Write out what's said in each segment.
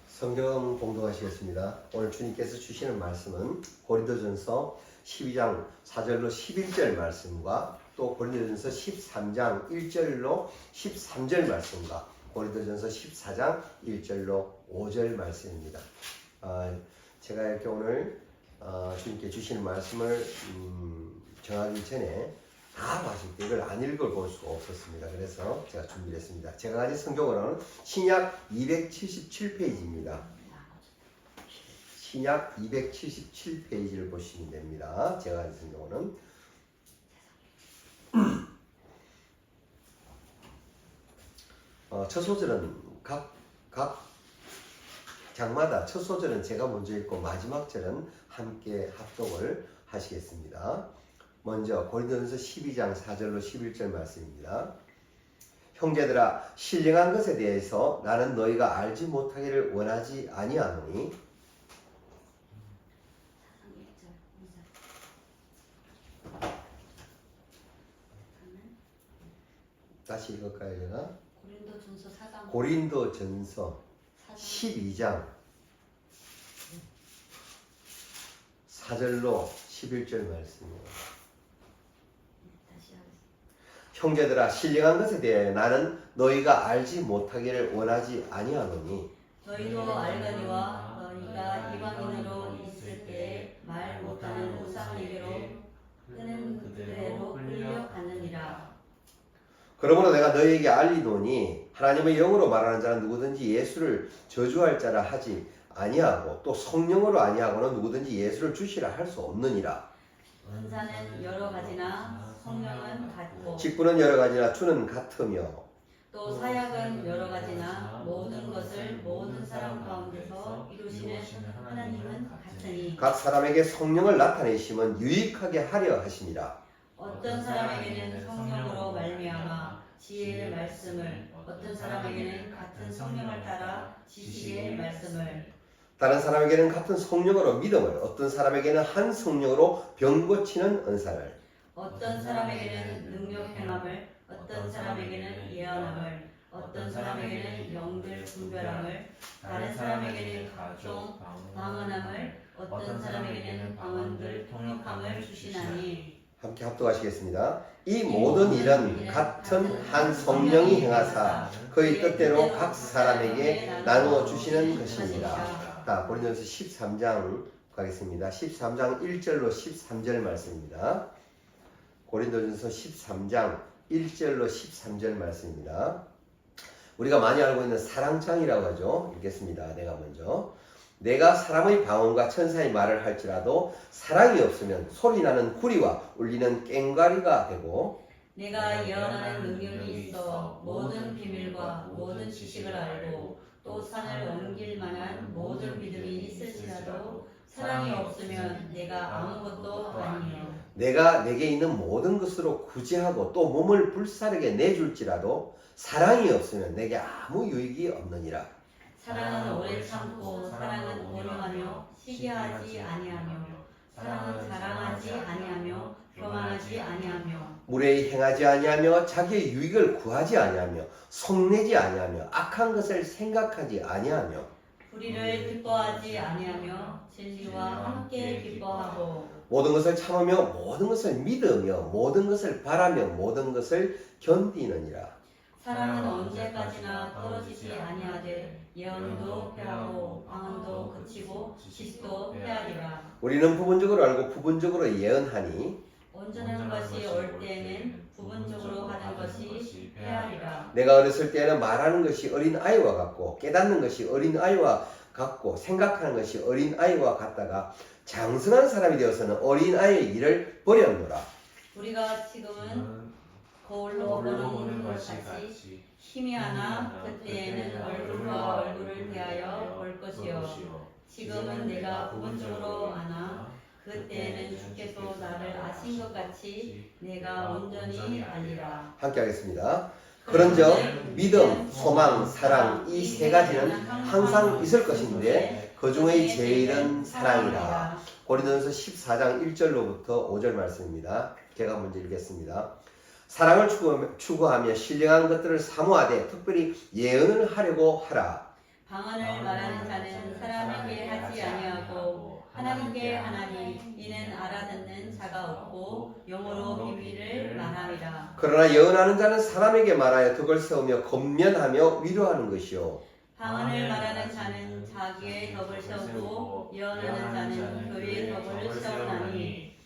성경 봉독하시겠습니다. 오늘 주님께서 주시는 말씀은 고린도전서 12장 4절로 11절 말씀과 또 고린도전서 13장 1절로 13절 말씀과 고린도전서 14장 1절로 5절 말씀입니다. 제가 이렇게 오늘 주님께 주시는 말씀을 정하기 전에 다 봤을 때 이걸 안 읽어볼 수가 없었습니다. 그래서 제가 준비를 했습니다. 제가 가진 성경으로는 신약 277페이지입니다. 신약 277페이지를 보시면 됩니다. 제가 가진 성경으로는 첫 소절은 각 장마다 첫 소절은 제가 먼저 읽고 마지막 절은 함께 합독을 하시겠습니다. 먼저 고린도전서 12장 4절로 11절 말씀입니다. 형제들아, 신령한 것에 대해서 나는 너희가 알지 못하기를 원하지 아니하노니. 다시 읽을까요, 제가? 고린도전서 12장 4절로 11절 말씀입니다. 형제들아, 신령한 것에 대하여 나는 너희가 알지 못하기를 원하지 아니하노니. 너희도 알거니와 너희가 이방인으로 있을 때 말 못하는 우상에게로 끄는 그대로 끌려가느니라. 그러므로 내가 너희에게 알리노니 하나님의 영으로 말하는 자는 누구든지 예수를 저주할 자라 하지 아니하고 또 성령으로 아니하고는 누구든지 예수를 주시라 할 수 없느니라. 은사는 여러 가지나 성령은 같고 직분은 여러 가지나 주는 같으며 또 사역은 여러 가지나 모든 것을 모든 사람 가운데서 이루시는 하나님은 같으니 각 사람에게 성령을 나타내심은 유익하게 하려 하심이라. 어떤 사람에게는 성령으로 말미암아 지혜의 말씀을, 어떤 사람에게는 같은 성령을 따라 지식의 말씀을, 다른 사람에게는 같은 성령으로 믿음을, 어떤 사람에게는 한 성령으로 병 고치는 은사를, 어떤 사람에게는 능력 행함을, 어떤 사람에게는 예언함을, 어떤 사람에게는 영들 분별함을, 다른 사람에게는 각종 방언함을, 어떤 사람에게는 방언들 통역함을 주시나니. 함께 합독하시겠습니다. 이 모든 일은 같은 한 성령이 행하사 그의 뜻대로 각 사람에게 나누어 주시는 것입니다. 자, 고린도전서 13장 가겠습니다. 13장 1절로 13절 말씀입니다. 고린도전서 13장 1절로 13절 말씀입니다. 우리가 많이 알고 있는 사랑장이라고 하죠. 읽겠습니다. 내가 사람의 방언과 천사의 말을 할지라도 사랑이 없으면 소리나는 구리와 울리는 꽹과리가 되고, 내가 예언하는 능력이 있어 모든 비밀과 모든 지식을 알고 또 산을 옮길 만한 모든 믿음이 있을지라도 사랑이 없으면 내가 아무것도 아니에요. 내가 내게 있는 모든 것으로 구제하고 또 몸을 불사르게 내줄지라도 사랑이 없으면 내게 아무 유익이 없느니라. 사랑은 오래 참고 사랑은 온유하며 시기하지 아니하며 사랑은 자랑하지 아니하며 교만하지 아니하며 무례히 행하지 아니하며 자기의 유익을 구하지 아니하며 속내지 아니하며 악한 것을 생각하지 아니하며 불의를 기뻐하지 아니하며 진리와 함께 기뻐하고 모든 것을 참으며 모든 것을 믿으며 모든 것을 바라며 모든 것을 견디느니라. 사랑은 언제까지나 떨어지지 아니하되 예언도 패하고 방언도 그치고 지식도 패하리라. 우리는 부분적으로 알고 부분적으로 예언하니 온전한 것이 올 때에는 부분적으로 하는 것이 패하리라. 내가 어렸을 때는 말하는 것이 어린 아이와 같고 깨닫는 것이 어린 아이와 같고 생각하는 것이 어린 아이와 같다가 장성한 사람이 되어서는 어린 아이의 일을 버렸노라. 우리가 지금은 거울로 보는 것 같이 희미하나 그때에는 얼굴과 얼굴을 대하여 볼 것이요. 지금은 내가 부분적으로 아나 그때에는 주께서 나를 아신 것 같이 내가 온전히 알리라. 함께 하겠습니다. 그런즉 믿음, 소망, 사랑 이 세 가지는 항상 있을 것인데 그 중의 제일은 사랑이라. 고린도전서 14장 1절로부터 5절 말씀입니다. 제가 먼저 읽겠습니다. 사랑을 추구하며 신령한 것들을 사모하되 특별히 예언을 하려고 하라. 방언을 말하는 자는 사람에게 하지 아니하고 하나님께 하나니 이는 알아듣는 자가 없고 영어로 비밀을 말함이라. 그러나 예언하는 자는 사람에게 말하여 덕을 세우며 권면하며 위로하는 것이요 방언을 말하는 자는 자기의 덕을 세우고 예언하는 자는 교회의 덕을 세우나니.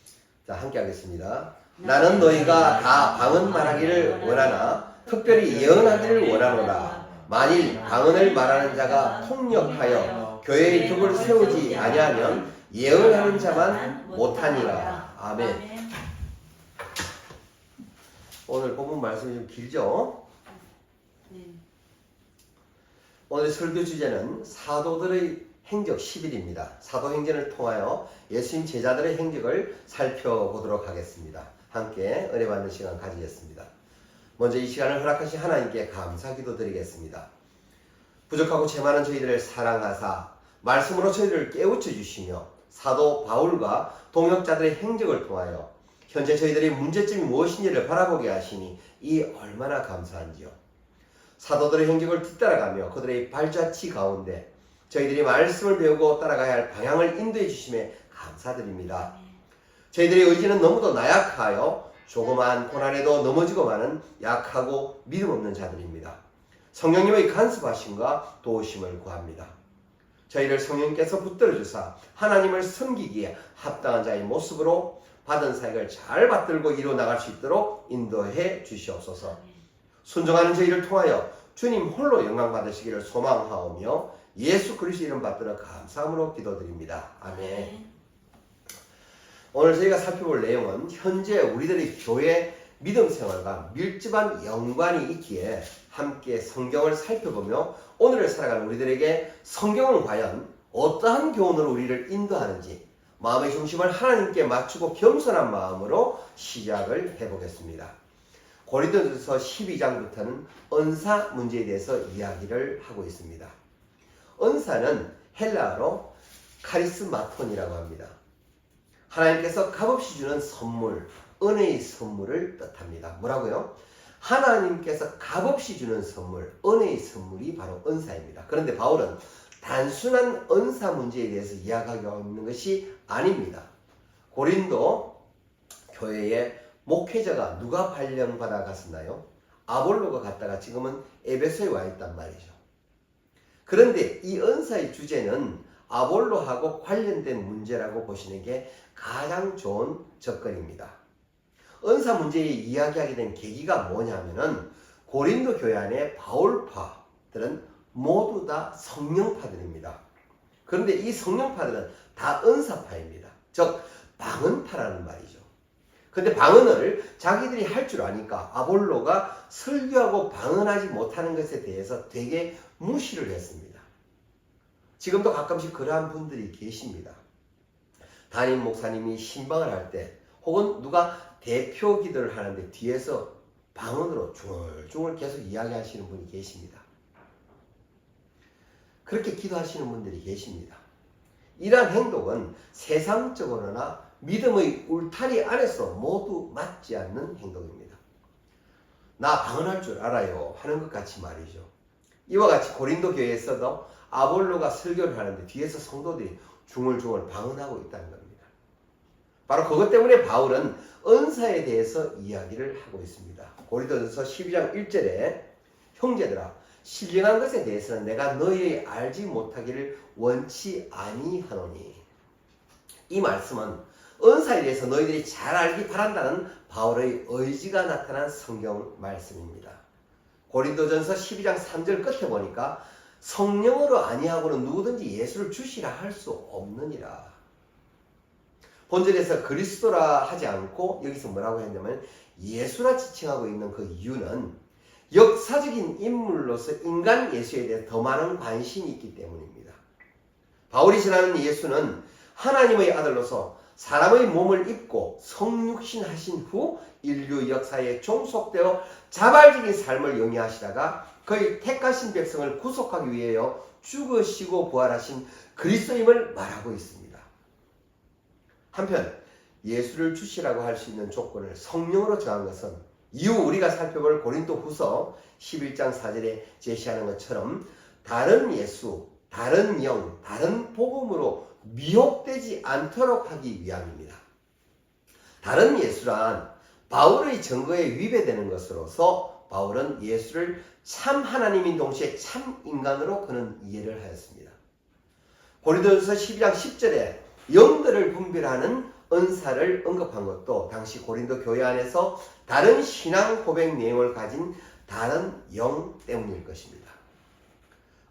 자, 함께 하겠습니다. 나는 너희가 다 방언 말하기를 원하나 특별히 예언하기를 원하노라. 만일 방언을 말하는 자가 통역하여 교회의 덕을 세우지 아니하면 예언하는 자만 못하니라. 아멘. 오늘 본문 말씀이 좀 길죠? 네. 오늘 설교 주제는 사도들의 행적 10일입니다. 사도행전을 통하여 예수님 제자들의 행적을 살펴보도록 하겠습니다. 함께 은혜 받는 시간 가지겠습니다. 먼저 이 시간을 허락하신 하나님께 감사 기도드리겠습니다. 부족하고 죄 많은 저희들을 사랑하사 말씀으로 저희를 깨우쳐 주시며 사도 바울과 동역자들의 행적을 통하여 현재 저희들의 문제점이 무엇인지를 바라보게 하시니 이 얼마나 감사한지요. 사도들의 행적을 뒤따라가며 그들의 발자취 가운데 저희들이 말씀을 배우고 따라가야 할 방향을 인도해 주심에 감사드립니다. 저희들의 의지는 너무도 나약하여 조그마한 고난에도 넘어지고 마는 약하고 믿음 없는 자들입니다. 성령님의 간섭하심과 도우심을 구합니다. 저희를 성령께서 붙들어 주사 하나님을 섬기기에 합당한 자의 모습으로 받은 사역을 잘 받들고 이루어 나갈 수 있도록 인도해 주시옵소서. 순종하는 저희를 통하여 주님 홀로 영광 받으시기를 소망하오며 예수 그리스도 이름 받들어 감사함으로 기도드립니다. 아멘. 오늘 저희가 살펴볼 내용은 현재 우리들의 교회 믿음 생활과 밀접한 연관이 있기에 함께 성경을 살펴보며 오늘을 살아가는 우리들에게 성경은 과연 어떠한 교훈으로 우리를 인도하는지 마음의 중심을 하나님께 맞추고 겸손한 마음으로 시작을 해보겠습니다. 고린도전서 12장부터는 은사 문제에 대해서 이야기를 하고 있습니다. 은사는 헬라어로 카리스마톤이라고 합니다. 하나님께서 값없이 주는 선물, 은혜의 선물을 뜻합니다. 뭐라고요? 하나님께서 값없이 주는 선물, 은혜의 선물이 바로 은사입니다. 그런데 바울은 단순한 은사 문제에 대해서 이야기하고 있는 것이 아닙니다. 고린도 교회에 목회자가 누가 발령받아 갔었나요? 아볼로가 갔다가 지금은 에베소에 와 있단 말이죠. 그런데 이 은사의 주제는 아볼로하고 관련된 문제라고 보시는 게 가장 좋은 접근입니다. 은사 문제에 이야기하게 된 계기가 뭐냐면은 고린도 교회 안에 바울파들은 모두 다 성령파들입니다. 그런데 이 성령파들은 다 은사파입니다. 즉 방언파라는 말이죠. 근데 방언을 자기들이 할 줄 아니까 아볼로가 설교하고 방언하지 못하는 것에 대해서 되게 무시를 했습니다. 지금도 가끔씩 그러한 분들이 계십니다. 담임 목사님이 신방을 할 때 혹은 누가 대표 기도를 하는데 뒤에서 방언으로 중얼중얼 계속 이야기하시는 분이 계십니다. 그렇게 기도하시는 분들이 계십니다. 이러한 행동은 세상적으로나 믿음의 울타리 안에서 모두 맞지 않는 행동입니다. 나 방언할 줄 알아요 하는 것 같이 말이죠. 이와 같이 고린도 교회에서도 아볼로가 설교를 하는데 뒤에서 성도들이 중얼중얼 방언하고 있다는 겁니다. 바로 그것 때문에 바울은 은사에 대해서 이야기를 하고 있습니다. 고린도전서 12장 1절에 형제들아 신령한 것에 대해서는 내가 너희 알지 못하기를 원치 아니하노니. 이 말씀은 은사에 대해서 너희들이 잘 알기 바란다는 바울의 의지가 나타난 성경 말씀입니다. 고린도전서 12장 3절 끝에 보니까 성령으로 아니하고는 누구든지 예수를 주시라 할 수 없느니라. 본절에서 그리스도라 하지 않고 여기서 뭐라고 했냐면 예수라 지칭하고 있는 그 이유는 역사적인 인물로서 인간 예수에 대해 더 많은 관심이 있기 때문입니다. 바울이 전하는 예수는 하나님의 아들로서 사람의 몸을 입고 성육신 하신 후 인류 역사에 종속되어 자발적인 삶을 영위하시다가 그의 택하신 백성을 구속하기 위하여 죽으시고 부활하신 그리스도임을 말하고 있습니다. 한편 예수를 주시라고 할 수 있는 조건을 성령으로 정한 것은 이후 우리가 살펴볼 고린도 후서 11장 4절에 제시하는 것처럼 다른 예수, 다른 영, 다른 복음으로 미혹되지 않도록 하기 위함입니다. 다른 예수란 바울의 증거에 위배되는 것으로서 바울은 예수를 참 하나님인 동시에 참 인간으로 그는 이해를 하였습니다. 고린도전서 12장 10절에 영들을 분별하는 은사를 언급한 것도 당시 고린도 교회 안에서 다른 신앙 고백 내용을 가진 다른 영 때문일 것입니다.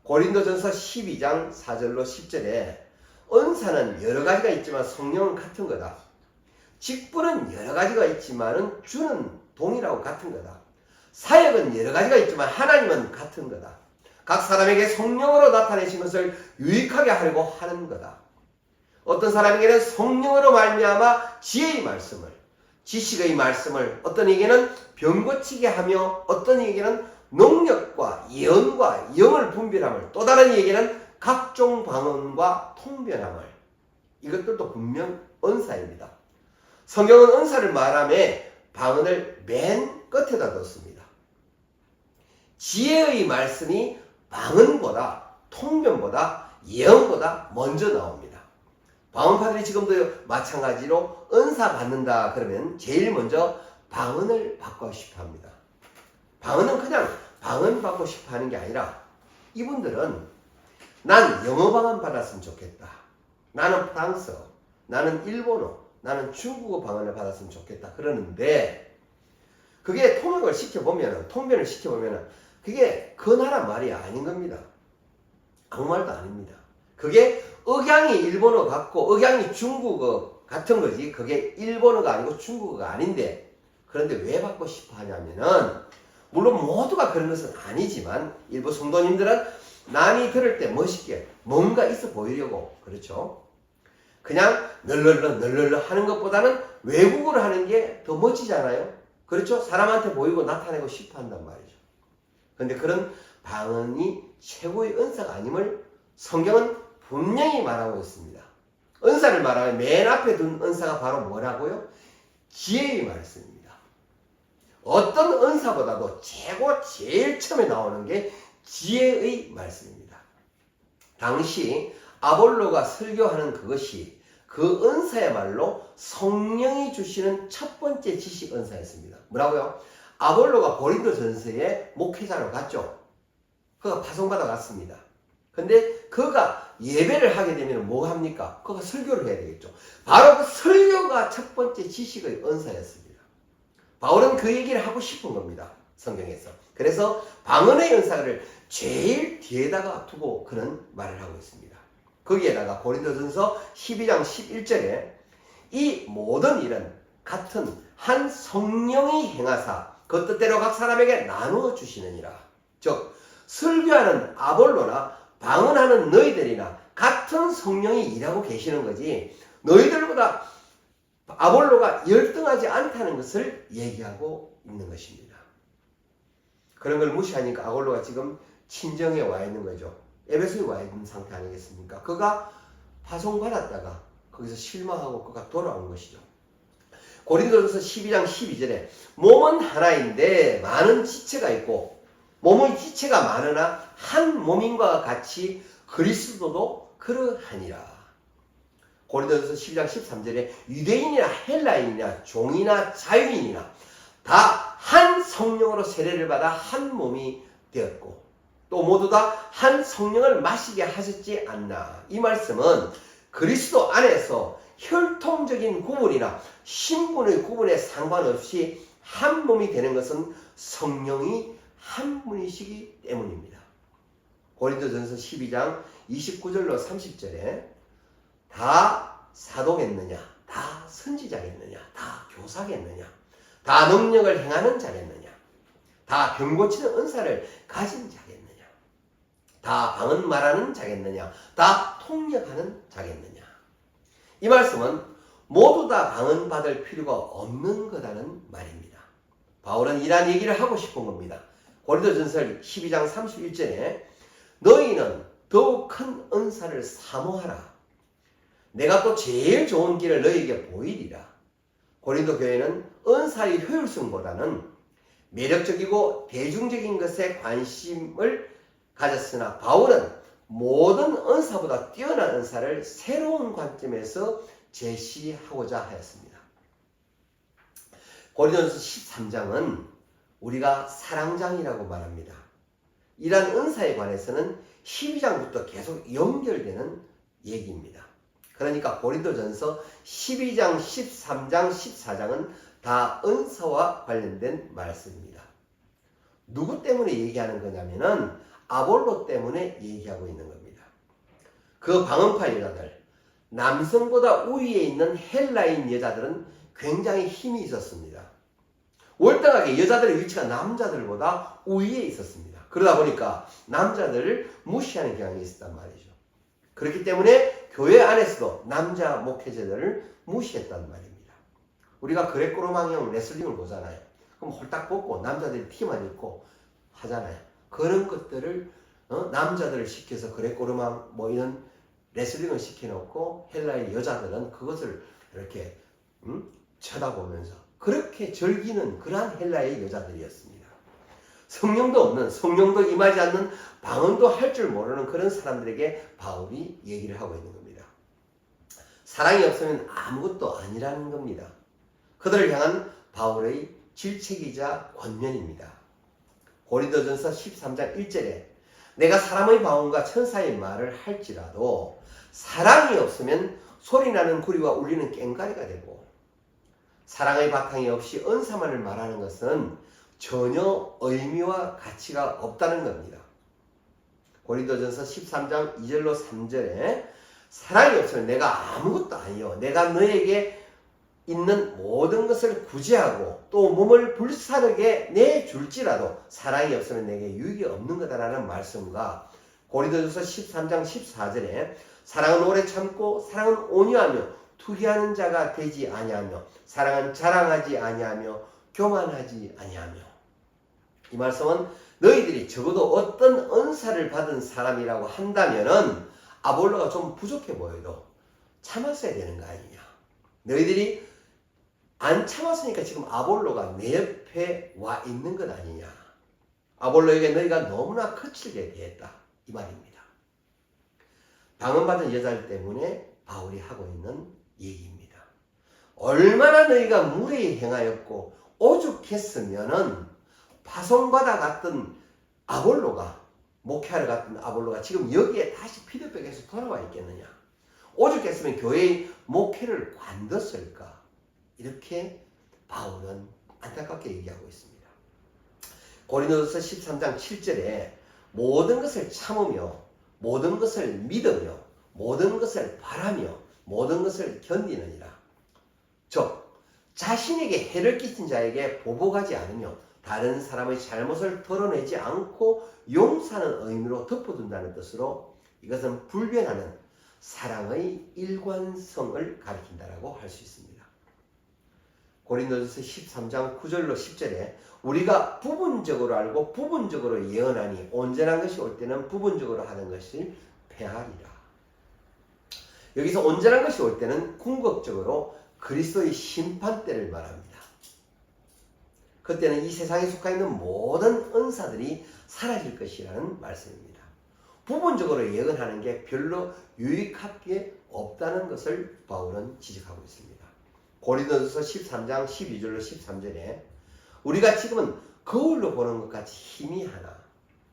고린도전서 12장 4절로 10절에 은사는 여러 가지가 있지만 성령은 같은 거다. 직분은 여러 가지가 있지만 주는 동일하고 같은 거다. 사역은 여러 가지가 있지만 하나님은 같은 거다. 각 사람에게 성령으로 나타내신 것을 유익하게 하려고 하는 거다. 어떤 사람에게는 성령으로 말미암아 지혜의 말씀을, 지식의 말씀을, 어떤 이에게는 병 고치게 하며 어떤 이에게는 능력과 예언과 영을 분별함을, 또 다른 이에게는 각종 방언과 통변함을. 이것들도 분명 은사입니다. 성경은 은사를 말하며 방언을 맨 끝에다 뒀습니다. 지혜의 말씀이 방언보다, 통변보다, 예언보다 먼저 나옵니다. 방언파들이 지금도 마찬가지로 은사 받는다 그러면 제일 먼저 방언을 받고 싶어 합니다. 방언은 그냥 방언 받고 싶어 하는 게 아니라 이분들은 난 영어 방언 받았으면 좋겠다. 나는 프랑스어, 나는 일본어, 나는 중국어 방언을 받았으면 좋겠다. 그러는데 그게 통역을 시켜보면, 통변을 시켜보면 그게 그 나라 말이 아닌 겁니다. 아무 말도 아닙니다. 그게 억양이 일본어 같고 억양이 중국어 같은 거지 그게 일본어가 아니고 중국어가 아닌데 그런데 왜 받고 싶어 하냐면은 물론 모두가 그런 것은 아니지만 일부 성도님들은 남이 들을 때 멋있게 뭔가 있어 보이려고 그렇죠. 그냥 널널러 하는 것보다는 외국어로 하는 게 더 멋지잖아요. 그렇죠. 사람한테 보이고 나타내고 싶어 한단 말이죠. 그런데 그런 방언이 최고의 은사가 아님을 성경은 분명히 말하고 있습니다. 은사를 말하면 맨 앞에 둔 은사가 바로 뭐라고요? 지혜의 말씀입니다. 어떤 은사보다도 제일 처음에 나오는 게 지혜의 말씀입니다. 당시 아볼로가 설교하는 그것이 그 은사야말로 성령이 주시는 첫 번째 지식 은사였습니다. 뭐라고요? 아볼로가 고린도전서에 목회자로 갔죠. 그가 파송받아 갔습니다. 근데 그가 예배를 하게 되면 뭐 합니까? 그가 설교를 해야 되겠죠. 바로 그 설교가 첫 번째 지식의 은사였습니다. 바울은 그 얘기를 하고 싶은 겁니다. 성경에서. 그래서 방언의 은사를 제일 뒤에다가 두고 그는 말을 하고 있습니다. 거기에다가 고린도전서 12장 11절에 이 모든 일은 같은 한 성령이 행하사 그 뜻대로 각 사람에게 나누어 주시느니라. 즉 설교하는 아볼로나 방언하는 너희들이나 같은 성령이 일하고 계시는 거지 너희들보다 아볼로가 열등하지 않다는 것을 얘기하고 있는 것입니다. 그런 걸 무시하니까 아볼로가 지금 친정에 와 있는 거죠. 에베소에 와 있는 상태 아니겠습니까? 그가 파송받았다가 거기서 실망하고 그가 돌아온 것이죠. 고린도전서 12장 12절에 몸은 하나인데 많은 지체가 있고 몸의 지체가 많으나 한 몸인과 같이 그리스도도 그러하니라. 고린도전서 12장 13절에 유대인이나 헬라인이나 종이나 자유인이나 다 한 성령으로 세례를 받아 한 몸이 되었고 또 모두 다 한 성령을 마시게 하셨지 않나. 이 말씀은 그리스도 안에서 혈통적인 구분이나 신분의 구분에 상관없이 한 몸이 되는 것은 성령이 한 분이시기 때문입니다. 고린도전서 12장 29절로 30절에 다 사도겠느냐, 다 선지자겠느냐, 다 교사겠느냐, 다 능력을 행하는 자겠느냐, 다 병 고치는 은사를 가진 자겠느냐, 다 방언 말하는 자겠느냐, 다 통역하는 자겠느냐. 이 말씀은 모두 다 방언 받을 필요가 없는 거라는 말입니다. 바울은 이러한 얘기를 하고 싶은 겁니다. 고린도전서 12장 31절에 너희는 더욱 큰 은사를 사모하라. 내가 또 제일 좋은 길을 너희에게 보이리라. 고린도 교회는 은사의 효율성보다는 매력적이고 대중적인 것에 관심을 가졌으나 바울은 모든 은사보다 뛰어난 은사를 새로운 관점에서 제시하고자 하였습니다. 고린도전서 13장은 우리가 사랑장이라고 말합니다. 이러한 은사에 관해서는 12장부터 계속 연결되는 얘기입니다. 그러니까 고린도전서 12장, 13장, 14장은 다 은사와 관련된 말씀입니다. 누구 때문에 얘기하는 거냐면은 아볼로 때문에 얘기하고 있는 겁니다. 그 방언파 여자들, 남성보다 우위에 있는 헬라인 여자들은 굉장히 힘이 있었습니다. 월등하게 여자들의 위치가 남자들보다 우위에 있었습니다. 그러다 보니까 남자들을 무시하는 경향이 있었단 말이죠. 그렇기 때문에 교회 안에서도 남자 목회자들을 무시했단 말입니다. 우리가 그레코로망형 레슬링을 보잖아요. 그럼 홀딱 벗고 남자들이 티만 입고 하잖아요. 그런 것들을 남자들을 시켜서 그레코로망 뭐 이런 레슬링을 시켜놓고 헬라의 여자들은 그것을 이렇게 쳐다보면서 그렇게 즐기는 그러한 헬라의 여자들이었습니다. 성령도 없는, 성령도 임하지 않는, 방언도 할 줄 모르는 그런 사람들에게 바울이 얘기를 하고 있는 겁니다. 사랑이 없으면 아무것도 아니라는 겁니다. 그들을 향한 바울의 질책이자 권면입니다. 고린도전서 13장 1절에 내가 사람의 방언과 천사의 말을 할지라도 사랑이 없으면 소리나는 구리와 울리는 꽹과리가 되고, 사랑의 바탕이 없이 은사만을 말하는 것은 전혀 의미와 가치가 없다는 겁니다. 고린도전서 13장 2절로 3절에 사랑이 없으면 내가 아무것도 아니요, 내가 너에게 있는 모든 것을 구제하고 또 몸을 불사르게 내줄지라도 사랑이 없으면 내게 유익이 없는 거다라는 말씀과 고린도전서 13장 14절에 사랑은 오래 참고 사랑은 온유하며 투기하는 자가 되지 아니하며 사랑은 자랑하지 아니하며 교만하지 아니하며, 이 말씀은 너희들이 적어도 어떤 은사를 받은 사람이라고 한다면은 아볼로가 좀 부족해 보여도 참았어야 되는 거 아니냐. 너희들이 안 참았으니까 지금 아볼로가 내 옆에 와 있는 것 아니냐. 아볼로에게 너희가 너무나 거칠게 대했다, 이 말입니다. 방언받은 여자들 때문에 바울이 하고 있는 얘기입니다. 얼마나 너희가 무례히 행하였고 오죽했으면은 파송받아 갔던 아볼로가, 목회하러 갔던 아볼로가 지금 여기에 다시 피드백에서 돌아와 있겠느냐. 오죽했으면 교회의 목회를 관뒀을까. 이렇게 바울은 안타깝게 얘기하고 있습니다. 고린도전서 13장 7절에 모든 것을 참으며 모든 것을 믿으며 모든 것을 바라며 모든 것을 견디느니라. 즉 자신에게 해를 끼친 자에게 보복하지 않으며 다른 사람의 잘못을 털어내지 않고 용서하는 의미로 덮어둔다는 뜻으로 이것은 불변하는 사랑의 일관성을 가리킨다라고 할 수 있습니다. 고린도전서 13장 9절로 10절에 우리가 부분적으로 알고 부분적으로 예언하니 온전한 것이 올 때는 부분적으로 하는 것을 폐하리라. 여기서 온전한 것이 올 때는 궁극적으로 그리스도의 심판 때를 말합니다. 그때는 이 세상에 속하 있는 모든 은사들이 사라질 것이라는 말씀입니다. 부분적으로 예언하는 게 별로 유익할 게 없다는 것을 바울은 지적하고 있습니다. 고린도전서 13장 12절로 13절에 우리가 지금은 거울로 보는 것 같이 희미하나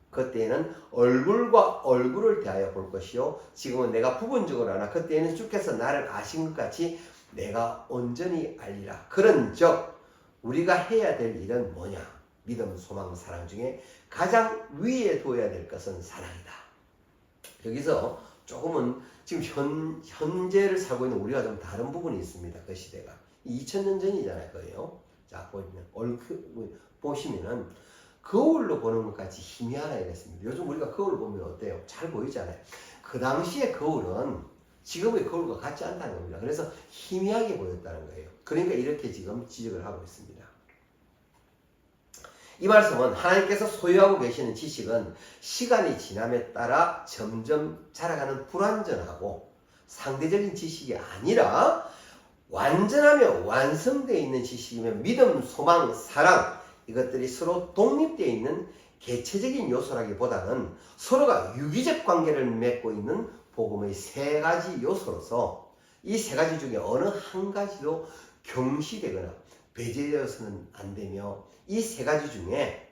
그때에는 얼굴과 얼굴을 대하여 볼 것이요 지금은 내가 부분적으로 하나 그때에는 주께서 나를 아신 것 같이 내가 온전히 알리라. 그런즉 우리가 해야 될 일은 뭐냐? 믿음, 소망, 사랑 중에 가장 위에 둬야 될 것은 사랑이다. 여기서 조금은 지금 현재를 살고 있는 우리가 좀 다른 부분이 있습니다. 그 시대가 2000년 전이잖아요. 거예요. 자 보시면은 거울로 보는 것 같이 희미하라 이랬습니다. 요즘 우리가 거울 보면 어때요? 잘 보이잖아요. 그 당시의 거울은 지금의 거울과 같지 않다는 겁니다. 그래서 희미하게 보였다는 거예요. 그러니까 이렇게 지금 지적을 하고 있습니다. 이 말씀은 하나님께서 소유하고 계시는 지식은 시간이 지남에 따라 점점 자라가는 불완전하고 상대적인 지식이 아니라 완전하며 완성되어 있는 지식이며 믿음, 소망, 사랑 이것들이 서로 독립되어 있는 개체적인 요소라기보다는 서로가 유기적 관계를 맺고 있는 복음의 세 가지 요소로서 이 세 가지 중에 어느 한 가지도 경시되거나 배제되어서는 안 되며 이 세 가지 중에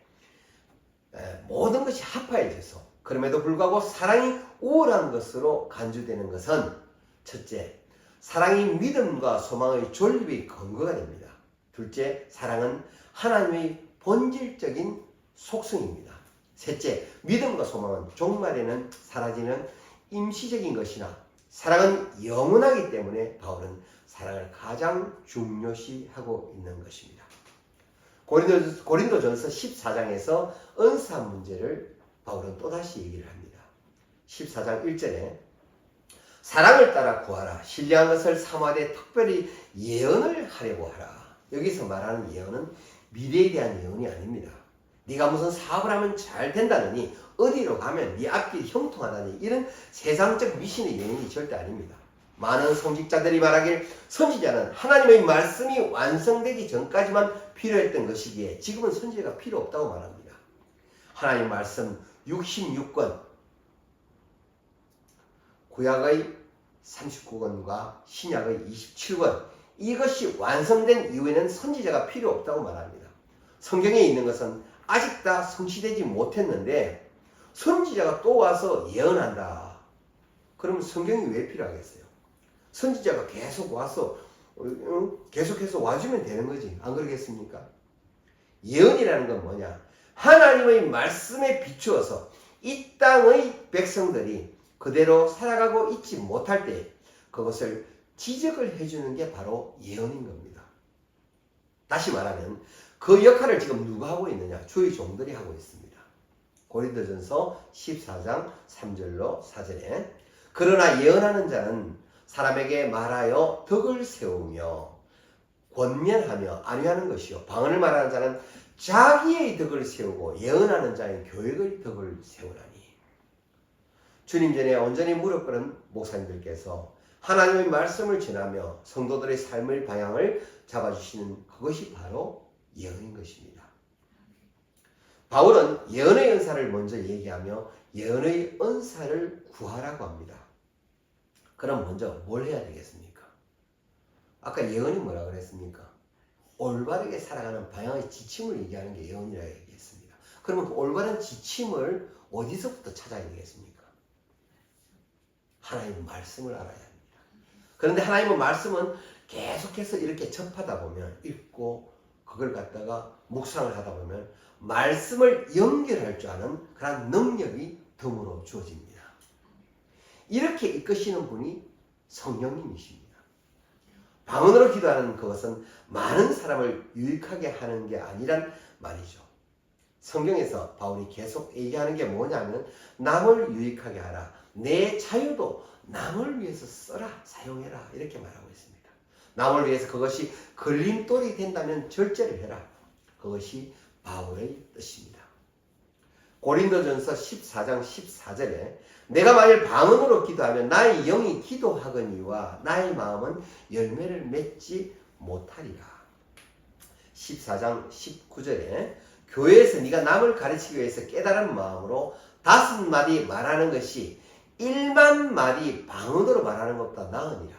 모든 것이 합하여져서 그럼에도 불구하고 사랑이 우월한 것으로 간주되는 것은 첫째, 사랑이 믿음과 소망의 존립의 근거가 됩니다. 둘째, 사랑은 하나님의 본질적인 속성입니다. 셋째, 믿음과 소망은 종말에는 사라지는 임시적인 것이나 사랑은 영원하기 때문에 바울은 사랑을 가장 중요시하고 있는 것입니다. 고린도전서 14장에서 은사 문제를 바울은 또다시 얘기를 합니다. 14장 1절에 사랑을 따라 구하라. 신령한 것을 삼아되 특별히 예언을 하려고 하라. 여기서 말하는 예언은 미래에 대한 예언이 아닙니다. 네가 무슨 사업을 하면 잘 된다느니 어디로 가면 네 앞길이 형통하다니 이런 세상적 미신의 예언이 절대 아닙니다. 많은 성직자들이 말하길 선지자는 하나님의 말씀이 완성되기 전까지만 필요했던 것이기에 지금은 선지자가 필요 없다고 말합니다. 하나님 말씀 66권 구약의 39권과 신약의 27권 이것이 완성된 이후에는 선지자가 필요 없다고 말합니다. 성경에 있는 것은 아직 다 성취되지 못했는데 선지자가 또 와서 예언한다. 그러면 성경이 왜 필요하겠어요? 선지자가 계속 와서 계속해서 와주면 되는 거지. 안 그러겠습니까? 예언이라는 건 뭐냐? 하나님의 말씀에 비추어서 이 땅의 백성들이 그대로 살아가고 있지 못할 때 그것을 지적을 해주는 게 바로 예언인 겁니다. 다시 말하면 그 역할을 지금 누가 하고 있느냐? 주의 종들이 하고 있습니다. 고린도전서 14장 3절로 4절에 그러나 예언하는 자는 사람에게 말하여 덕을 세우며 권면하며 안위하는 것이요 방언을 말하는 자는 자기의 덕을 세우고 예언하는 자의 교역의 덕을 세우나니. 주님 전에 온전히 무릎 꿇은 목사님들께서 하나님의 말씀을 전하며 성도들의 삶의 방향을 잡아주시는 그것이 바로 예언인 것입니다. 바울은 예언의 은사를 먼저 얘기하며 예언의 은사를 구하라고 합니다. 그럼 먼저 뭘 해야 되겠습니까? 아까 예언이 뭐라 그랬습니까? 올바르게 살아가는 방향의 지침을 얘기하는 게 예언이라고 얘기했습니다. 그러면 그 올바른 지침을 어디서부터 찾아야 되겠습니까? 하나님의 말씀을 알아야 합니다. 그런데 하나님의 말씀은 계속해서 이렇게 접하다 보면 읽고 그걸 갖다가 묵상을 하다 보면 말씀을 연결할 줄 아는 그런 능력이 덤으로 주어집니다. 이렇게 이끄시는 분이 성령님이십니다. 방언으로 기도하는 그것은 많은 사람을 유익하게 하는 게 아니란 말이죠. 성경에서 바울이 계속 얘기하는 게 뭐냐면 남을 유익하게 하라. 내 자유도 남을 위해서 써라. 사용해라. 이렇게 말하고 있습니다. 남을 위해서 그것이 걸림돌이 된다면 절제를 해라. 그것이 바울의 뜻입니다. 고린도전서 14장 14절에 내가 만일 방언으로 기도하면 나의 영이 기도하거니와 나의 마음은 열매를 맺지 못하리라. 14장 19절에 교회에서 네가 남을 가르치기 위해서 깨달은 마음으로 5마디 말하는 것이 1만 마디 방언으로 말하는 것보다 나으니라.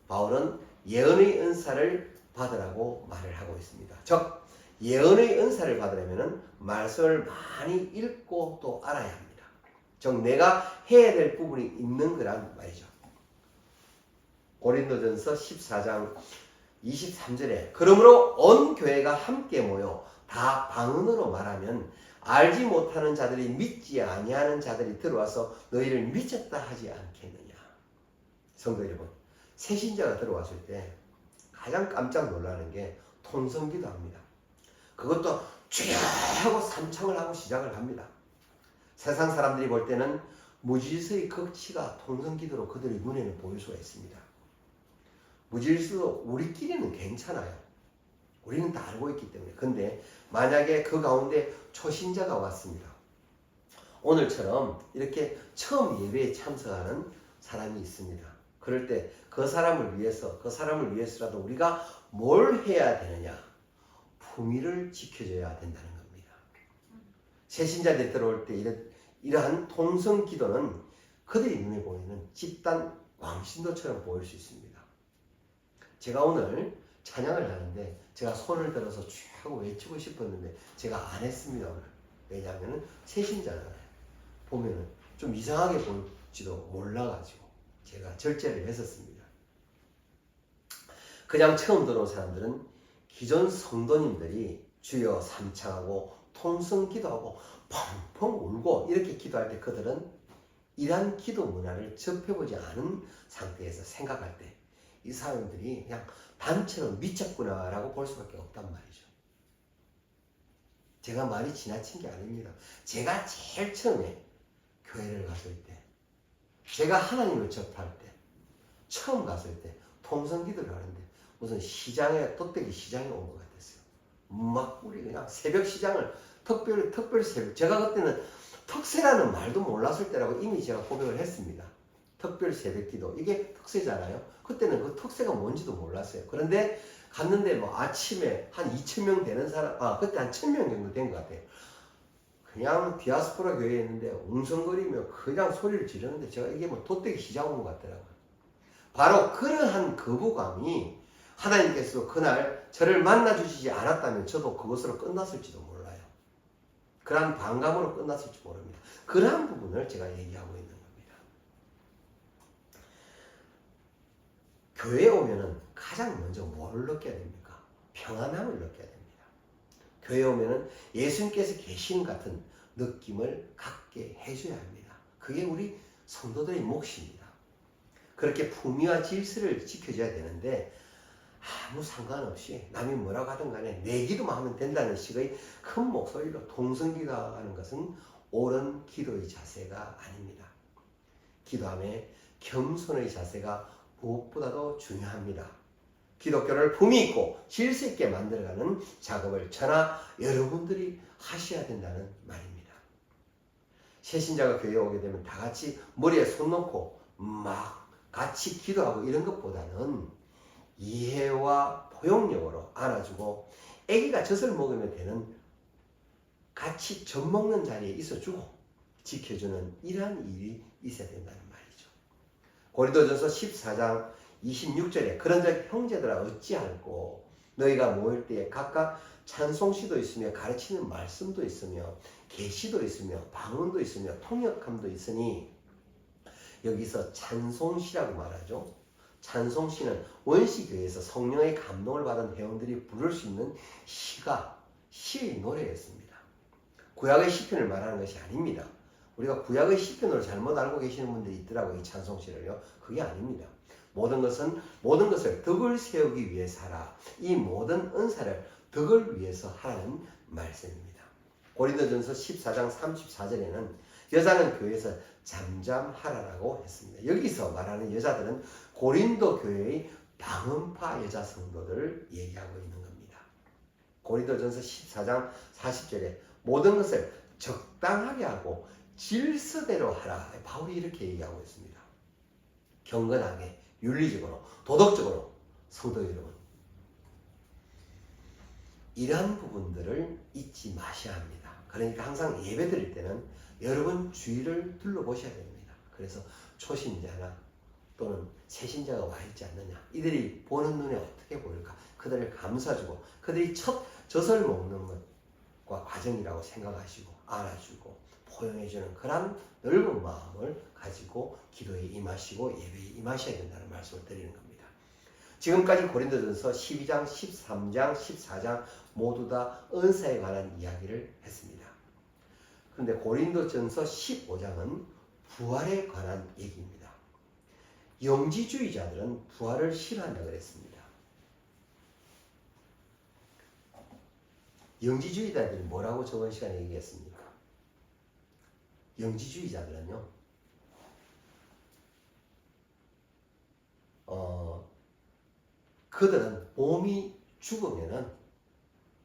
바울은 예언의 은사를 받으라고 말을 하고 있습니다. 즉 예언의 은사를 받으려면 말씀을 많이 읽고 또 알아야 합니다. 즉 내가 해야 될 부분이 있는 거란 말이죠. 고린도전서 14장 23절에 그러므로 온 교회가 함께 모여 다 방언으로 말하면 알지 못하는 자들이 믿지 아니하는 자들이 들어와서 너희를 미쳤다 하지 않겠느냐. 성도 여러분, 새신자가 들어왔을 때 가장 깜짝 놀라는 게 통성기도 합니다. 그것도 주여 하고 삼창을 하고 시작을 합니다. 세상 사람들이 볼 때는 무질서의 극치가 통성기도로 그들의 눈에는 보일 수가 있습니다. 무질서도 우리끼리는 괜찮아요. 우리는 다 알고 있기 때문에. 근데 만약에 그 가운데 초신자가 왔습니다. 오늘처럼 이렇게 처음 예배에 참석하는 사람이 있습니다. 그럴 때 그 사람을 위해서라도 우리가 뭘 해야 되느냐? 품위를 지켜줘야 된다는 겁니다. 새신자들이 들어올 때 이러한 통성 기도는 그들이 눈에 보이는 집단 광신도처럼 보일 수 있습니다. 제가 오늘 찬양을 하는데 제가 손을 들어서 쭉 하고 외치고 싶었는데 제가 안 했습니다. 오늘. 왜냐하면 새신자잖아요. 보면은 좀 이상하게 볼지도 몰라가지고 제가 절제를 했었습니다. 그냥 처음 들어온 사람들은 기존 성도님들이 주여 삼창하고 통성 기도하고 펑펑 울고 이렇게 기도할 때 그들은 이러한 기도 문화를 접해보지 않은 상태에서 생각할 때 이 사람들이 그냥 단체로 미쳤구나 라고 볼 수밖에 없단 말이죠. 제가 말이 지나친 게 아닙니다. 제가 제일 처음에 교회를 갔을 때, 제가 하나님을 접할 때, 처음 갔을 때 통성 기도를 하는데 무슨 시장에, 돗대기 시장에 온 것 같았어요. 막 우리 그냥 새벽 시장을 특별 새벽, 제가 그때는 특세라는 말도 몰랐을 때라고 이미 제가 고백을 했습니다. 특별 새벽 기도, 이게 특세잖아요. 그때는 그 특세가 뭔지도 몰랐어요. 그런데 갔는데 뭐 아침에 한 2,000명 되는 사람, 그때 한 1,000명 정도 된 것 같아요. 그냥 디아스포라 교회에 있는데 웅성거리며 그냥 소리를 지르는데 제가 이게 뭐 돗대기 시장 온 것 같더라고요. 바로 그러한 거부감이 하나님께서 그날 저를 만나주시지 않았다면 저도 그것으로 끝났을지도 몰라요. 그러한 반감으로 끝났을지 모릅니다. 그러한 부분을 제가 얘기하고 있는 겁니다. 교회에 오면은 가장 먼저 뭐를 느껴야 됩니까? 평안함을 느껴야 됩니다. 교회에 오면은 예수님께서 계신 같은 느낌을 갖게 해줘야 합니다. 그게 우리 성도들의 몫입니다. 그렇게 품위와 질서를 지켜줘야 되는데 아무 상관없이 남이 뭐라고 하든 간에 내 기도만 하면 된다는 식의 큰 목소리로 통성기도하는 것은 옳은 기도의 자세가 아닙니다. 기도함에 겸손의 자세가 무엇보다도 중요합니다. 기독교를 품위 있고 질서 있게 만들어가는 작업을 저나 여러분들이 하셔야 된다는 말입니다. 새신자가 교회에 오게 되면 다 같이 머리에 손 놓고 막 같이 기도하고 이런 것보다는 이해와 포용력으로 안아주고 아기가 젖을 먹으면 되는 같이 젖 먹는 자리에 있어주고 지켜주는 이러한 일이 있어야 된다는 말이죠. 고린도전서 14장 26절에 그런즉 형제들아 어찌할꼬 너희가 모일 때에 각각 찬송시도 있으며 가르치는 말씀도 있으며 계시도 있으며 방언도 있으며 통역함도 있으니 여기서 찬송시라고 말하죠. 찬송시는 원시교회에서 성령의 감동을 받은 회원들이 부를 수 있는 시의 노래였습니다. 구약의 시편을 말하는 것이 아닙니다. 우리가 구약의 시편으로 잘못 알고 계시는 분들이 있더라고요. 이 찬송시를요. 그게 아닙니다. 모든 것을 덕을 세우기 위해서 하라. 이 모든 은사를 덕을 위해서 하라는 말씀입니다. 고린도전서 14장 34절에는 여자는 교회에서 잠잠하라라고 했습니다. 여기서 말하는 여자들은 고린도 교회의 방언파 여자 성도들을 얘기하고 있는 겁니다. 고린도전서 14장 40절에 모든 것을 적당하게 하고 질서대로 하라. 바울이 이렇게 얘기하고 있습니다. 경건하게, 윤리적으로, 도덕적으로 성도 여러분, 이러한 부분들을 잊지 마셔야 합니다. 그러니까 항상 예배 드릴 때는 여러분 주위를 둘러보셔야 됩니다. 그래서 초신자나 또는 새신자가 와 있지 않느냐, 이들이 보는 눈에 어떻게 보일까, 그들을 감싸주고 그들이 첫 젖을 먹는 것과 과정이라고 생각하시고 안아주고 포용해주는 그런 넓은 마음을 가지고 기도에 임하시고 예배에 임하셔야 된다는 말씀을 드리는 겁니다. 지금까지 고린도전서 12장, 13장, 14장 모두 다 은사에 관한 이야기를 했습니다. 그런데 고린도전서 15장은 부활에 관한 얘기입니다. 영지주의자들은 부활을 싫어한다고 그랬습니다. 영지주의자들이 뭐라고 저번 시간에 얘기했습니까? 영지주의자들은요, 그들은 몸이 죽으면은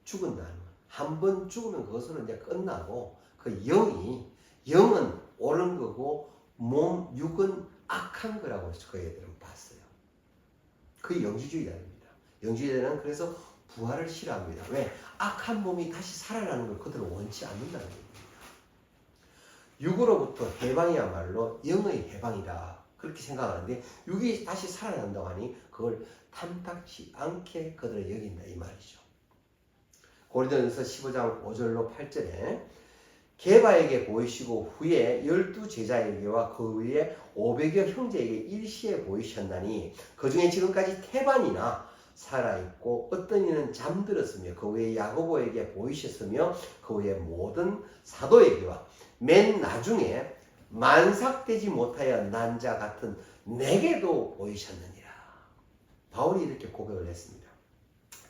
죽은다는 거. 한 번 죽으면 그것으로 이제 끝나고 그 영은 옳은 거고 육은 악한 거라고 그 애들은 봤어요. 그게 영지주의자입니다. 영지주의자는 그래서 부활을 싫어합니다. 왜? 악한 몸이 다시 살아나는 걸 그들은 원치 않는다는 겁니다. 육으로부터 해방이야말로 영의 해방이다. 그렇게 생각하는데 육이 다시 살아난다고 하니 그걸 탐탁치 않게 그들을 여긴다 이 말이죠. 고린도전서 15장 5절로 8절에 게바에게 보이시고 후에 12제자에게와 그 위에 500여 형제에게 일시에 보이셨나니 그 중에 지금까지 태반이나 살아있고 어떤 이는 잠들었으며 그 외에 야고보에게 보이셨으며 그 외에 모든 사도에게와 맨 나중에 만삭되지 못하여 난 자 같은 내게도 보이셨느니라. 바울이 이렇게 고백을 했습니다.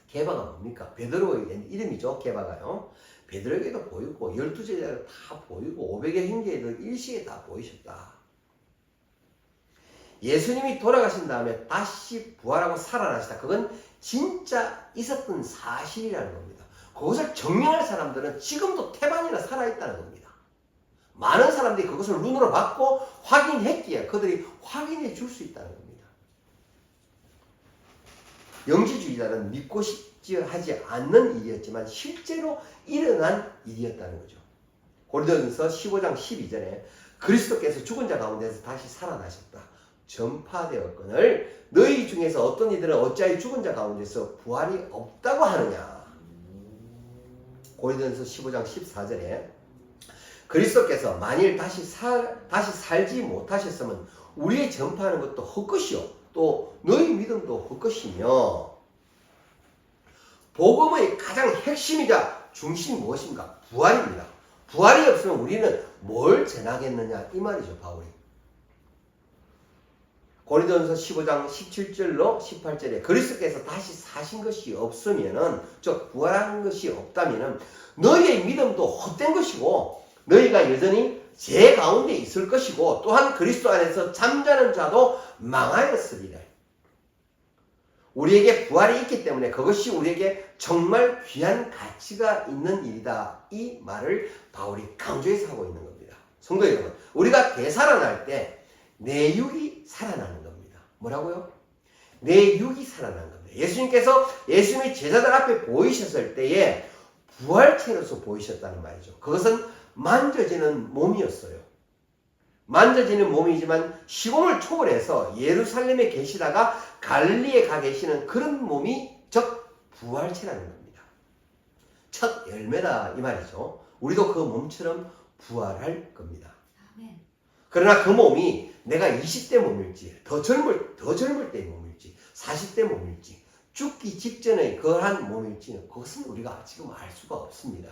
게바가 뭡니까? 베드로의 이름이죠. 게바가요. 베드로에게도 보이고 12제자도 다 보이고 500여 형제에도 일시에 다 보이셨다. 예수님이 돌아가신 다음에 다시 부활하고 살아나시다. 그건 진짜 있었던 사실이라는 겁니다. 그것을 증명할 사람들은 지금도 태반이나 살아있다는 겁니다. 많은 사람들이 그것을 눈으로 봤고 확인했기에 그들이 확인해 줄 수 있다는 겁니다. 영지주의자는 믿고 싶지 하지 않는 일이었지만 실제로 일어난 일이었다는 거죠. 고린도전서 15장 12절에 그리스도께서 죽은 자 가운데서 다시 살아나셨다. 전파되었거늘 너희 중에서 어떤 이들은 어찌하여 죽은 자 가운데서 부활이 없다고 하느냐. 고린도전서 15장 14절에 그리스도께서 만일 다시 살지 못하셨으면 우리의 전파하는 것도 헛것이요 또 너희 믿음도 헛것이며 복음의 가장 핵심이자 중심이 무엇인가? 부활입니다. 부활이 없으면 우리는 뭘 전하겠느냐 이 말이죠. 바울이 고린도전서 15장 17절로 18절에 그리스도께서 다시 사신 것이 없으면은 즉 부활하는 것이 없다면은 너희의 믿음도 헛된 것이고 너희가 여전히 죄 가운데 있을 것이고 또한 그리스도 안에서 잠자는 자도 망하였으리라. 우리에게 부활이 있기 때문에 그것이 우리에게 정말 귀한 가치가 있는 일이다. 이 말을 바울이 강조해서 하고 있는 겁니다. 성도 여러분, 우리가 되살아날 때 내 육이 살아나는 겁니다. 뭐라고요? 내 육이 살아나는 겁니다. 예수님께서 예수님의 제자들 앞에 보이셨을 때에 부활체로서 보이셨다는 말이죠. 그것은 만져지는 몸이었어요. 만져지는 몸이지만 시공을 초월해서 예루살렘에 계시다가 갈릴리에 가 계시는 그런 몸이 즉 부활체라는 겁니다. 첫 열매다 이 말이죠. 우리도 그 몸처럼 부활할 겁니다. 아멘. 그러나 그 몸이 내가 20대 몸일지 더 젊을 때의 몸일지 40대 몸일지 죽기 직전의 그러한 몸일지는 그것은 우리가 지금 알 수가 없습니다.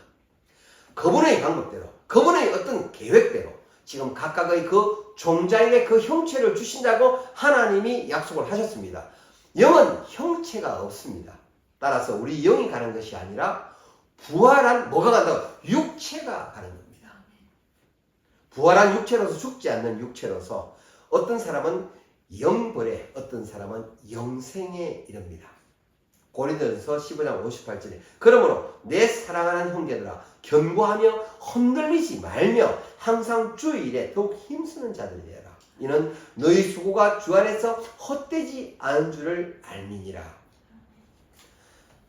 그분의 방법대로 그분의 어떤 계획대로 지금 각각의 그 종자에게 그 형체를 주신다고 하나님이 약속을 하셨습니다. 영은 형체가 없습니다. 따라서 우리 영이 가는 것이 아니라 부활한 뭐가 간다고? 육체가 가는 겁니다. 부활한 육체로서 죽지 않는 육체로서 어떤 사람은 영벌에 어떤 사람은 영생에 이릅니다. 고린도전서 15장 58절에 그러므로 내 사랑하는 형제들아 견고하며 흔들리지 말며 항상 주일에 더욱 힘쓰는 자들이 되어라. 이는 너희 수고가 주 안에서 헛되지 않은 줄을 알미니라.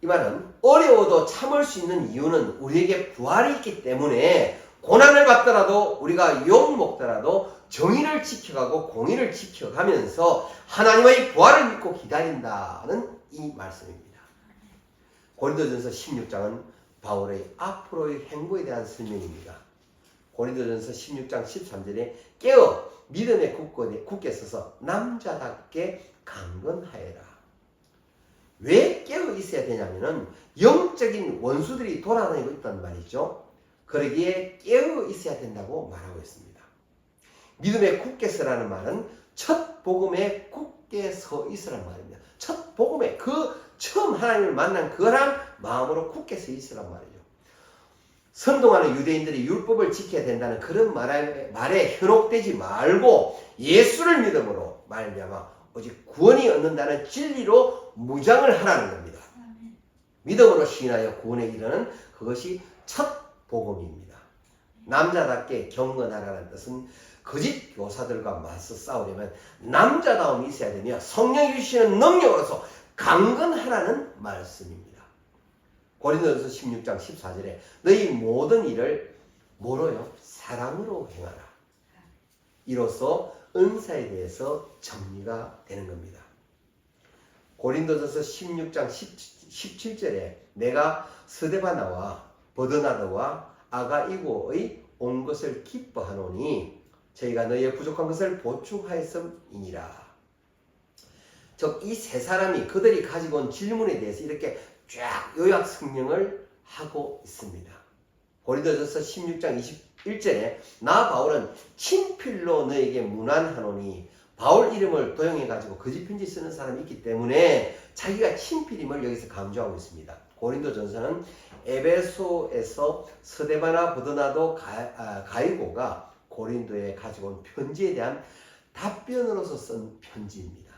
이 말은 어려워도 참을 수 있는 이유는 우리에게 부활이 있기 때문에 고난을 받더라도 우리가 욕 먹더라도 정의를 지켜가고 공의를 지켜가면서 하나님의 부활을 믿고 기다린다는 이 말씀입니다. 고린도전서 16장은 바울의 앞으로의 행보에 대한 설명입니다. 고린도전서 16장 13절에 깨어 믿음에 굳게 서서 남자답게 강건하여라. 왜 깨어 있어야 되냐면은 영적인 원수들이 돌아다니고 있단 말이죠. 그러기에 깨어 있어야 된다고 말하고 있습니다. 믿음에 굳게 서라는 말은 첫 복음에 굳게 서 있으란 말입니다. 첫 복음에 그 처음 하나님을 만난 그런 마음으로 굳게 서 있으란 말이죠. 선동하는 유대인들이 율법을 지켜야 된다는 그런 말에 현혹되지 말고 예수를 믿음으로 말미암아 오직 구원이 얻는다는 진리로 무장을 하라는 겁니다. 믿음으로 시인하여 구원에 이르는 그것이 첫 복음입니다. 남자답게 경건하라는 뜻은 거짓 교사들과 맞서 싸우려면 남자다움이 있어야 되며 성령이 주시는 능력으로서 강건하라는 말씀입니다. 고린도전서 16장 14절에 너희 모든 일을 뭐로요? 사랑으로 행하라. 이로써 은사에 대해서 정리가 되는 겁니다. 고린도전서 16장 17절에 내가 스데바나와 버드나더와 아가이고의 온 것을 기뻐하노니 저희가 너희의 부족한 것을 보충하였음이니라. 즉 이 세 사람이 그들이 가지고 온 질문에 대해서 이렇게 쫙 요약 설명을 하고 있습니다. 고린도전서 16장 21절에 나 바울은 친필로 너에게 문안하노니, 바울 이름을 도용해 가지고 거짓 편지 쓰는 사람이 있기 때문에 자기가 친필임을 여기서 강조하고 있습니다. 고린도전서는 에베소에서 스데바나 버드나도 가이고가 고린도에 가지고 온 편지에 대한 답변으로서 쓴 편지입니다.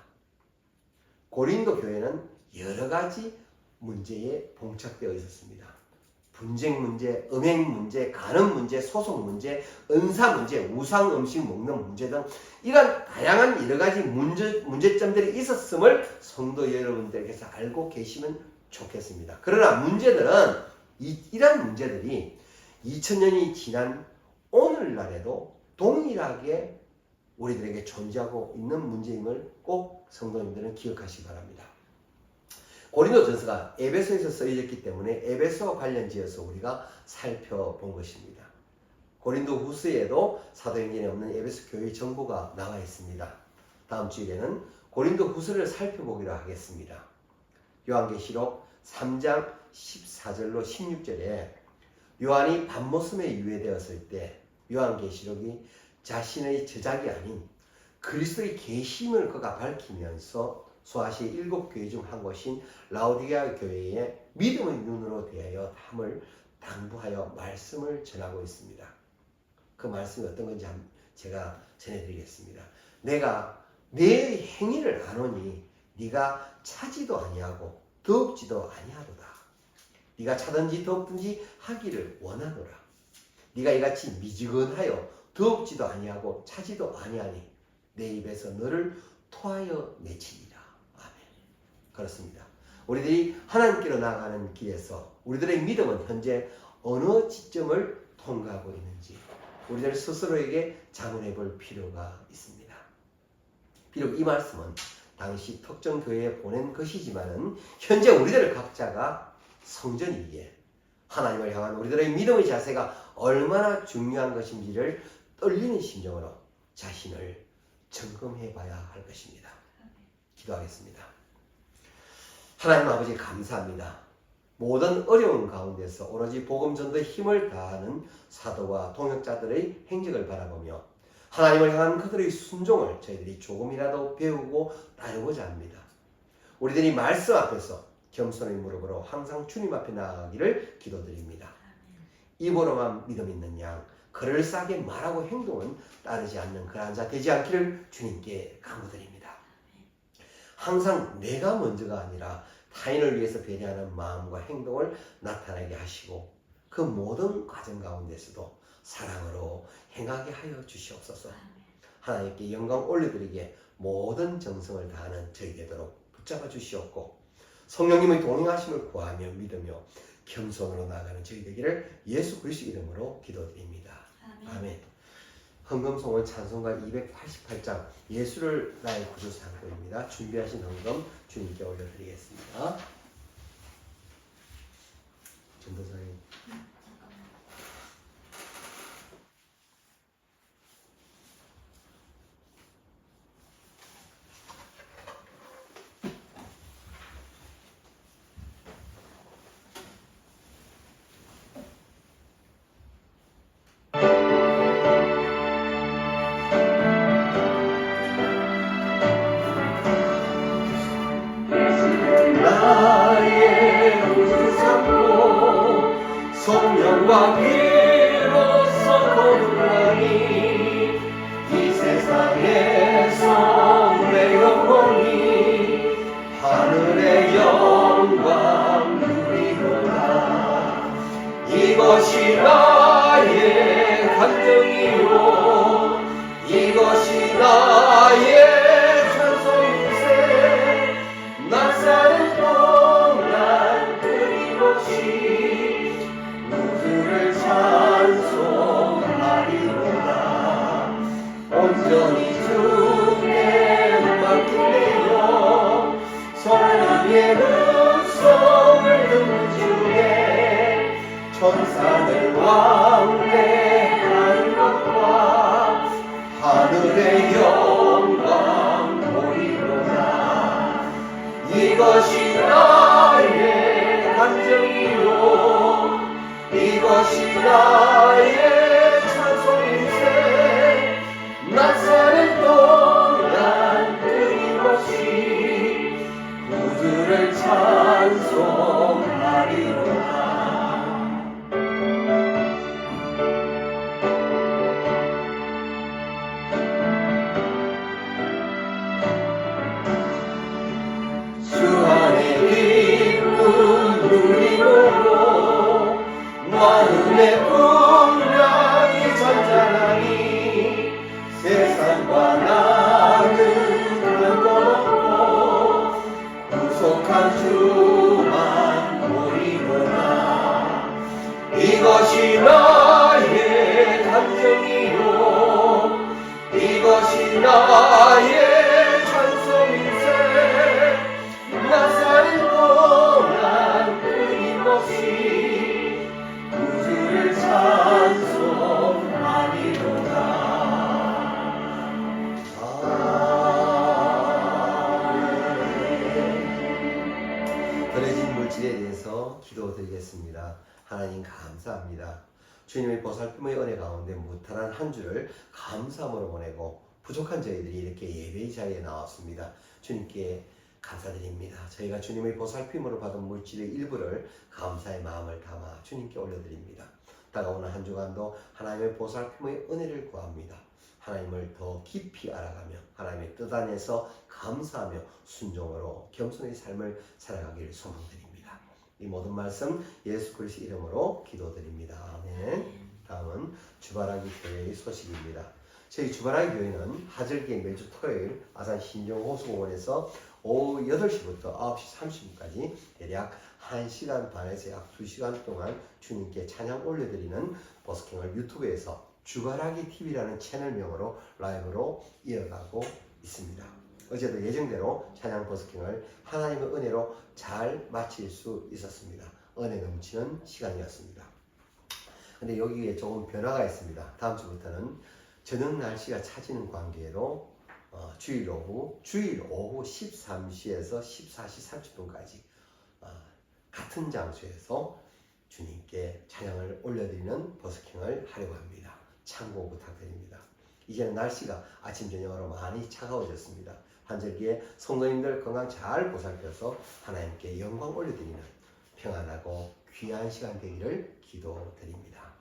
고린도 교회는 여러 가지 문제에 봉착되어 있었습니다. 분쟁 문제, 음행 문제, 간음 문제, 소송 문제, 은사 문제, 우상 음식 먹는 문제 등 이런 다양한 여러 가지 문제점들이 있었음을 성도 여러분들께서 알고 계시면 좋겠습니다. 그러나 문제들은 이런 문제들이 2000년이 지난 오늘날에도 동일하게 우리들에게 존재하고 있는 문제임을 꼭 성도님들은 기억하시기 바랍니다. 고린도전서가 에베소에서 쓰여졌기 때문에 에베소와 관련지어서 우리가 살펴본 것입니다. 고린도후서에도 사도행전에 없는 에베소 교회의 정보가 나와 있습니다. 다음 주일에는 고린도후서를 살펴보기로 하겠습니다. 요한계시록 3장 14절로 16절에 요한이 밤모섬에 유해되었을 때 요한계시록이 자신의 저작이 아닌 그리스도의 계심을 그가 밝히면서 소아시아 7교회 중 한 곳인 라오디게아 교회에 믿음의 눈으로 대하여 함을 당부하여 말씀을 전하고 있습니다. 그 말씀이 어떤 건지 제가 전해드리겠습니다. 내가 내 행위를 아노니 네가 차지도 아니하고 덥지도 아니하도다. 네가 차든지 덥든지 하기를 원하노라. 네가 이같이 미지근하여 덥지도 아니하고 차지도 아니하니 내 입에서 너를 토하여 내치리라. 아멘. 그렇습니다. 우리들이 하나님께로 나아가는 길에서 우리들의 믿음은 현재 어느 지점을 통과하고 있는지 우리들 스스로에게 자문해 볼 필요가 있습니다. 비록 이 말씀은 당시 특정 교회에 보낸 것이지만은 현재 우리들 각자가 성전이기에 하나님을 향한 우리들의 믿음의 자세가 얼마나 중요한 것인지를 떨리는 심정으로 자신을 점검해 봐야 할 것입니다. 기도하겠습니다. 하나님 아버지 감사합니다. 모든 어려운 가운데서 오로지 복음 전도에 힘을 다하는 사도와 동역자들의 행적을 바라보며 하나님을 향한 그들의 순종을 저희들이 조금이라도 배우고 따르고자 합니다. 우리들이 말씀 앞에서 겸손의 무릎으로 항상 주님 앞에 나아가기를 기도드립니다. 입으로만 믿음 있는 양, 그럴싸하게 말하고 행동은 따르지 않는 그러한 자 되지 않기를 주님께 간구드립니다. 항상 내가 먼저가 아니라 타인을 위해서 배려하는 마음과 행동을 나타나게 하시고 그 모든 과정 가운데서도 사랑으로 행하게 하여 주시옵소서. 하나님께 영광 올려드리기에 모든 정성을 다하는 저희 되도록 붙잡아 주시옵고 성령님의 동행하심을 구하며 믿으며 겸손으로 나아가는 저희 되기를 예수 그리스도 이름으로 기도드립니다. 아멘. 헌금송은 찬송가 288장 예수를 나의 구주 삼고입니다. 준비하신 헌금 주님께 올려드리겠습니다. 전도사님. 성령과 비로소 거듭나니 이 세상에서 내 영혼이 하늘의 영광 누리로다. 이것이 나의 간증이요 이것이 나의 찬송일세. 나 사는 동안 끊임없이 찬송하리. 천사들 왕래하는 것과 하늘의 영광 보이로다. 이것이 나의 간증이요 이것이 나의 찬송일세. 낯사는 동안 끊임없이 구주를 찬송하리로다. 주 안에 기쁜 누림으로 마음의 풍랑이 잔잔하니 세상과 나는 그런 것 없고 구속한 주만 보이노라. 이것이 나의 감정이요 이것이 나의 찬송일세. 나사는 동안 끊임없이 구주를 찬송하리로다. 더해진 물질에 대해서 기도드리겠습니다. 하나님 감사합니다. 주님의 보살핌의 은혜 가운데 무탈한 한 주를 감사함으로 보내고 부족한 저희들이 이렇게 예배의 자리에 나왔습니다. 주님께 감사드립니다. 저희가 주님의 보살핌으로 받은 물질의 일부를 감사의 마음을 담아 주님께 올려드립니다. 다가오는 한 주간도 하나님의 보살핌의 은혜를 구합니다. 하나님을 더 깊이 알아가며 하나님의 뜻 안에서 감사하며 순종으로 겸손의 삶을 살아가기를 소망드립니다. 이 모든 말씀 예수 그리스도 이름으로 기도드립니다. 아멘. 다음은 주바라기 교회의 소식입니다. 저희 주바라기 교회는 하절기의 매주 토요일 아산 신정호수공원에서 오후 8시부터 9시 30분까지 대략 1시간 반에서 약 2시간 동안 주님께 찬양 올려드리는 버스킹을 유튜브에서 주바라기 TV라는 채널명으로 라이브로 이어가고 있습니다. 어제도 예정대로 찬양 버스킹을 하나님의 은혜로 잘 마칠 수 있었습니다. 은혜 넘치는 시간이었습니다. 근데 여기에 조금 변화가 있습니다. 다음 주부터는 저녁 날씨가 차지는 관계로 주일 오후 13시에서 14시 30분까지 같은 장소에서 주님께 찬양을 올려드리는 버스킹을 하려고 합니다. 참고 부탁드립니다. 이제는 날씨가 아침 저녁으로 많이 차가워졌습니다. 환절기에 성도님들 건강 잘 보살펴서 하나님께 영광 올려드리는 평안하고 귀한 시간 되기를 기도드립니다.